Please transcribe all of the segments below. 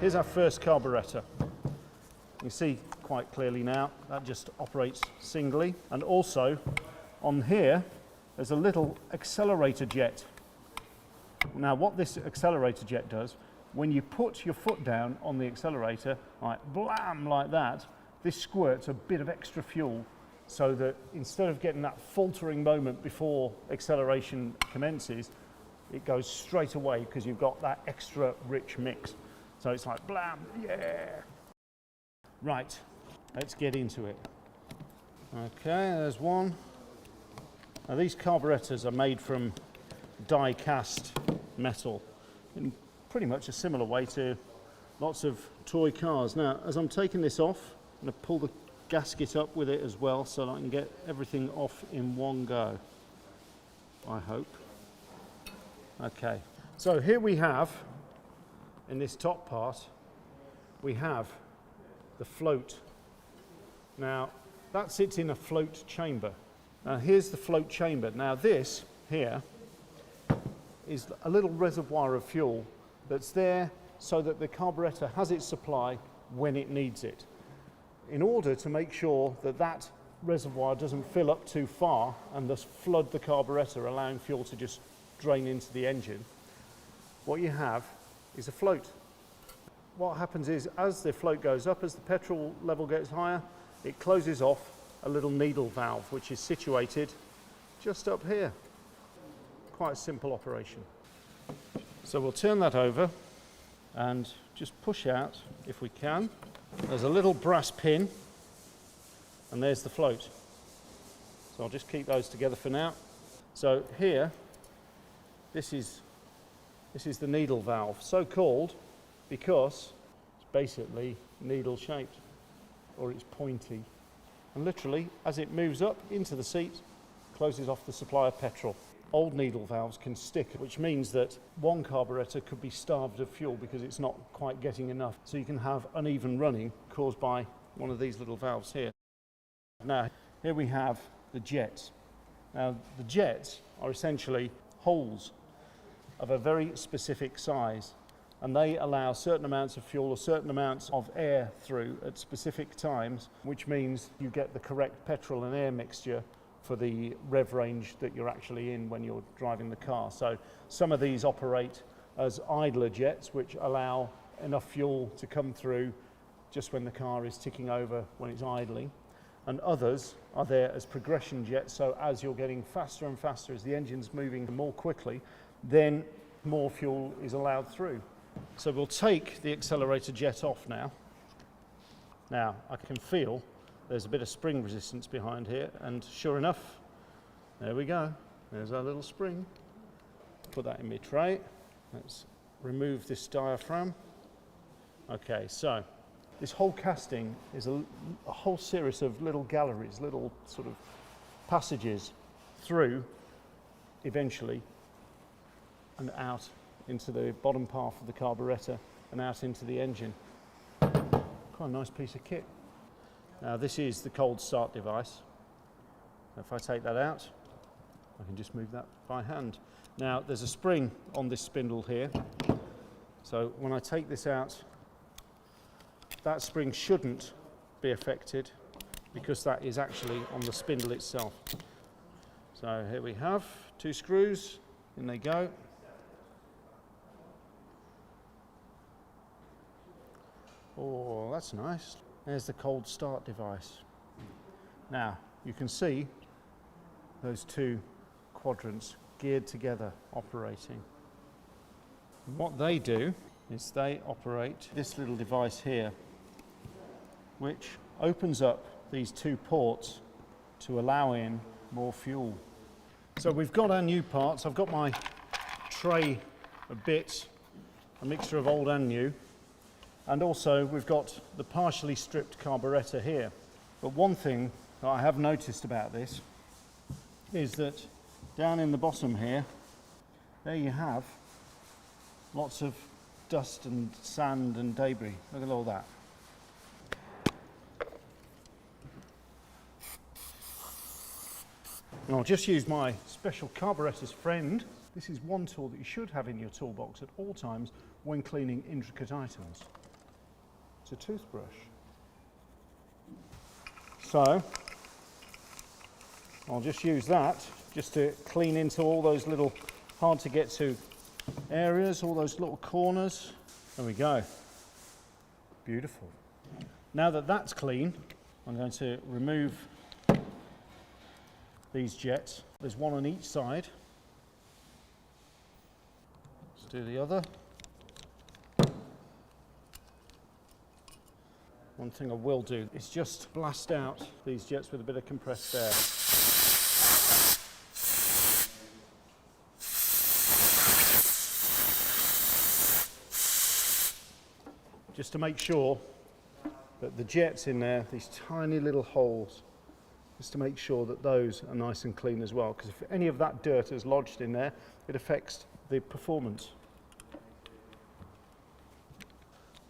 here's our first carburetor. You see quite clearly now that just operates singly, and also on here there's a little accelerator jet. Now what this accelerator jet does, when you put your foot down on the accelerator, like blam, like that, this squirts a bit of extra fuel so that instead of getting that faltering moment before acceleration commences, it goes straight away because you've got that extra rich mix. So it's like blam, yeah. Right, let's get into it. Okay, there's one. Now these carburetors are made from die-cast metal in pretty much a similar way to lots of toy cars. Now, as I'm taking this off, I'm going to pull the gasket up with it as well so that I can get everything off in one go, I hope. Okay, so here we have, in this top part, we have the float. Now, that sits in a float chamber. Now, here's the float chamber. Now, this here is a little reservoir of fuel that's there so that the carburetor has its supply when it needs it. In order to make sure that that reservoir doesn't fill up too far and thus flood the carburetor, allowing fuel to just drain into the engine, what you have is a float. What happens is, as the float goes up, as the petrol level gets higher, it closes off a little needle valve which is situated just up here. Quite a simple operation. So we'll turn that over and just push out if we can. There's a little brass pin and there's the float. So I'll just keep those together for now. So here, this is the needle valve, so called because it's basically needle shaped, or it's pointy. And literally, as it moves up into the seat, closes off the supply of petrol. Old needle valves can stick, which means that one carburetor could be starved of fuel because it's not quite getting enough. So you can have uneven running caused by one of these little valves here. Now, here we have the jets. Now, the jets are essentially holes of a very specific size, and they allow certain amounts of fuel or certain amounts of air through at specific times, which means you get the correct petrol and air mixture for the rev range that you're actually in when you're driving the car. So some of these operate as idler jets, which allow enough fuel to come through just when the car is ticking over when it's idling. And others are there as progression jets, so as you're getting faster and faster, as the engine's moving more quickly, then more fuel is allowed through. So we'll take the accelerator jet off now. Now, I can feel there's a bit of spring resistance behind here, and sure enough, there we go. There's our little spring. Put that in my tray. Let's remove this diaphragm. Okay, so this whole casting is a whole series of little galleries, little sort of passages through, eventually, and out into the bottom half of the carburetor and out into the engine. Quite a nice piece of kit. Now this is the cold start device. If I take that out, I can just move that by hand. Now there's a spring on this spindle here, so when I take this out, that spring shouldn't be affected because that is actually on the spindle itself. So here we have 2 screws, in they go. Oh, that's nice. There's the cold start device. Now, you can see those 2 quadrants geared together operating. And what they do is they operate this little device here, which opens up these 2 ports to allow in more fuel. So we've got our new parts. I've got my tray of bits, a mixture of old and new. And also we've got the partially stripped carburetor here. But one thing that I have noticed about this is that down in the bottom here, there you have lots of dust and sand and debris. Look at all that. And I'll just use my special carburetor's friend. This is one tool that you should have in your toolbox at all times when cleaning intricate items. It's a toothbrush. So I'll just use that just to clean into all those little hard to get to areas, all those little corners. There we go. Beautiful. Now that that's clean, I'm going to remove these jets. There's one on each side. Let's do the other. One thing I will do is just blast out these jets with a bit of compressed air. Just to make sure that the jets in there, these tiny little holes, just to make sure that those are nice and clean as well, because if any of that dirt is lodged in there, it affects the performance.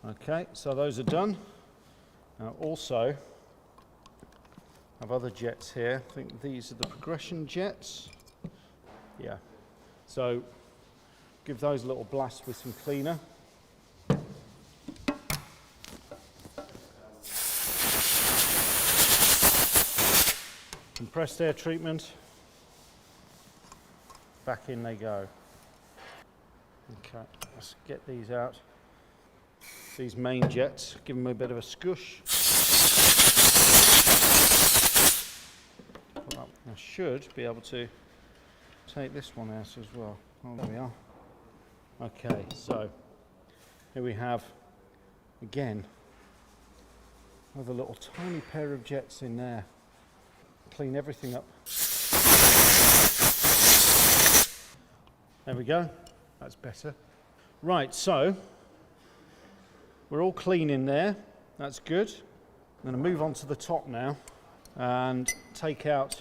Okay, so those are done. Now also, I have other jets here. I think these are the progression jets. Yeah, so give those a little blast with some cleaner. Compressed air treatment. Back in they go. Okay, let's get these out. These main jets, give them a bit of a squish. Well, I should be able to take this one out as well. Oh, there we are. Okay, so here we have, again, another little tiny pair of jets in there. Clean everything up. There we go, that's better. Right, so we're all clean in there, that's good. I'm going to move on to the top now and take out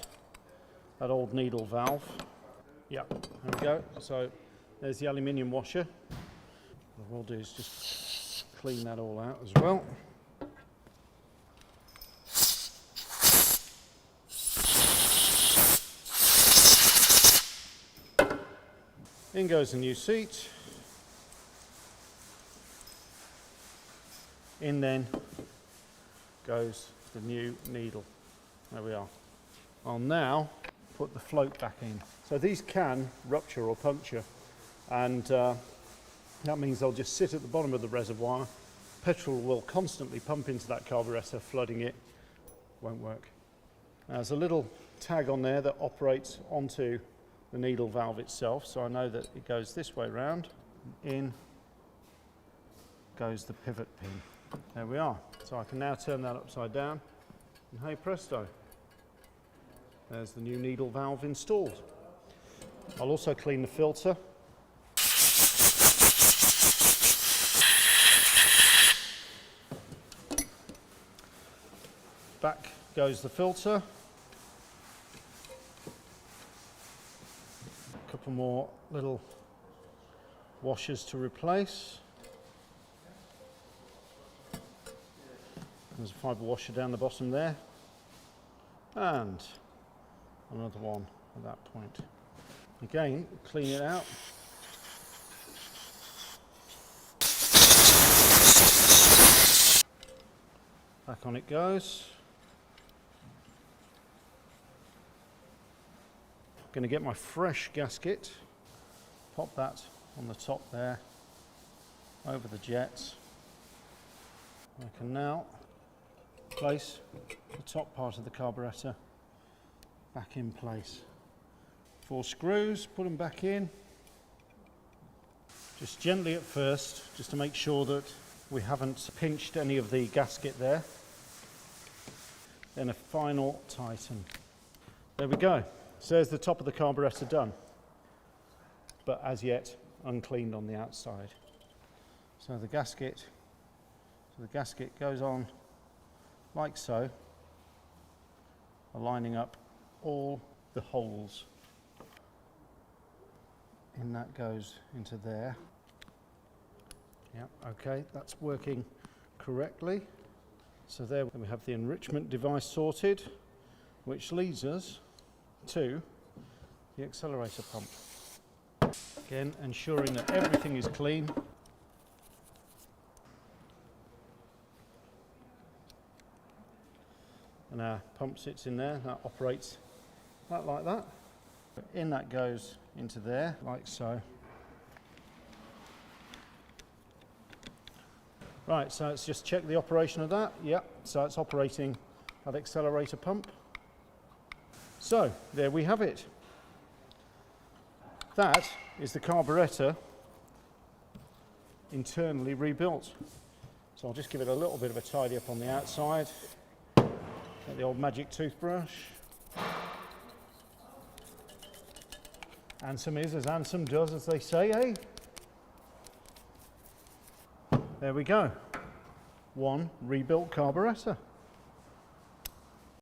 that old needle valve. Yep, there we go. So there's the aluminium washer. What we'll do is just clean that all out as well. In goes the new seat. In then goes the new needle. There we are. I'll now put the float back in. So these can rupture or puncture, and that means they'll just sit at the bottom of the reservoir. Petrol will constantly pump into that carburetor, flooding it. Won't work. Now, there's a little tag on there that operates onto the needle valve itself, so I know that it goes this way round. In goes the pivot pin. There we are. So I can now turn that upside down, and hey presto, there's the new needle valve installed. I'll also clean the filter. Back goes the filter. A couple more little washers to replace. There's a fibre washer down the bottom there, and another one at that point. Again, clean it out. Back on it goes. Going to get my fresh gasket, pop that on the top there, over the jets. I can now place the top part of the carburetor back in place. 4 screws, put them back in. Just gently at first, just to make sure that we haven't pinched any of the gasket there. Then a final tighten. There we go. So there's the top of the carburetor done, but as yet uncleaned on the outside. So the gasket goes on like so, aligning up all the holes. And that goes into there. Yeah, okay, that's working correctly. So there we have the enrichment device sorted, which leads us to the accelerator pump. Again, ensuring that everything is clean. our pump sits in there. That operates that like that. In that goes into there, like so. Right, so let's just check the operation of that. Yep, so it's operating that accelerator pump. So there we have it. That is the carburetor internally rebuilt. So I'll just give it a little bit of a tidy up on the outside. Get the old magic toothbrush. Handsome is as handsome does, as they say, eh? There we go. One rebuilt carburetor.